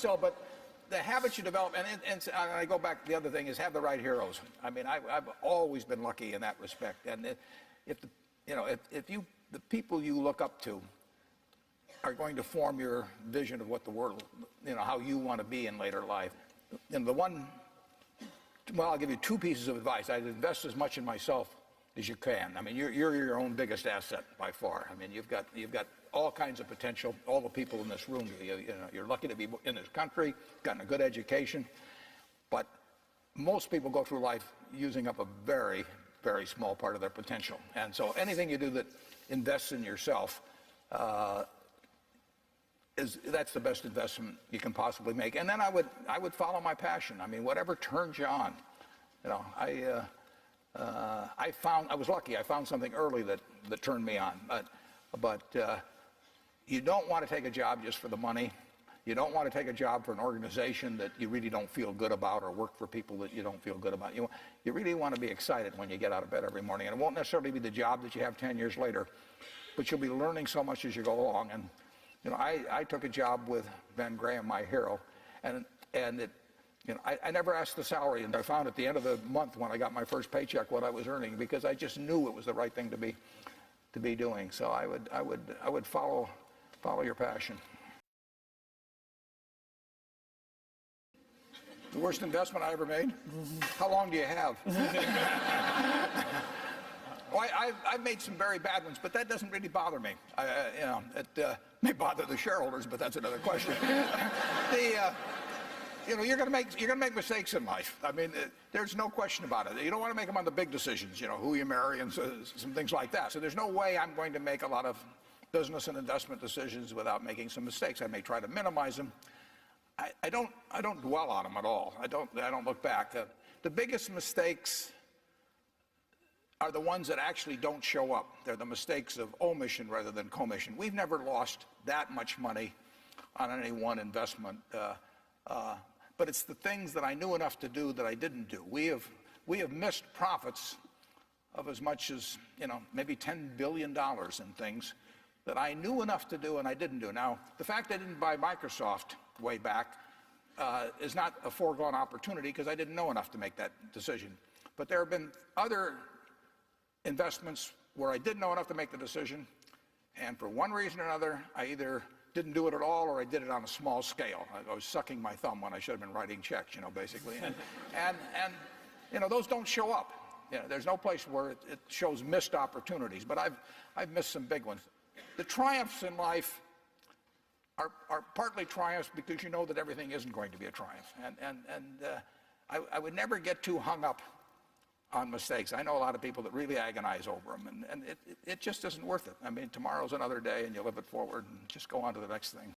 still, but the habits you develop, and I go back, the other thing is have the right heroes. I mean, I've always been lucky in that respect. And if the people you look up to are going to form your vision of what the world, how you want to be in later life. And I'll give you two pieces of advice. I'd invest as much in myself as you can. I mean, you're your own biggest asset by far. I mean, you've got all kinds of potential. All the people in this room, you're lucky to be in this country, gotten a good education, but most people go through life using up a very, very small part of their potential. And so anything you do that invests in yourself, that's the best investment you can possibly make. And then I would follow my passion. I mean, whatever turns you on. I was lucky. I found something early that turned me on. But you don't want to take a job just for the money. You don't want to take a job for an organization that you really don't feel good about, or work for people that you don't feel good about. You really want to be excited when you get out of bed every morning. And it won't necessarily be the job that you have 10 years later, but you'll be learning so much as you go along. And I took a job with Ben Graham, my hero, and I never asked the salary, and I found at the end of the month when I got my first paycheck what I was earning, because I just knew it was the right thing to be doing. So I would follow your passion. The worst investment I ever made? How long do you have? Well, I've made some very bad ones, but that doesn't really bother me. It may bother the shareholders, but that's another question. You're going to make mistakes in life. I mean, there's no question about it. You don't want to make them on the big decisions, who you marry and some things like that. So there's no way I'm going to make a lot of business and investment decisions without making some mistakes. I may try to minimize them. I don't dwell on them at all. I don't look back. The biggest mistakes are the ones that actually don't show up. They're the mistakes of omission rather than commission. We've never lost that much money on any one investment, but it's the things that I knew enough to do that I didn't do. We have missed profits of as much as maybe $10 billion in things that I knew enough to do and I didn't do. Now, the fact I didn't buy Microsoft way back is not a foregone opportunity, because I didn't know enough to make that decision. But there have been other investments where I did know enough to make the decision, and for one reason or another, I either didn't do it at all or I did it on a small scale. I was sucking my thumb when I should have been writing checks, basically. And those don't show up. There's no place where it shows missed opportunities, but I've missed some big ones. The triumphs in life are partly triumphs because you know that everything isn't going to be a triumph. I would never get too hung up on mistakes. I know a lot of people that really agonize over them, and it just isn't worth it. I mean, tomorrow's another day, and you live it forward and just go on to the next thing.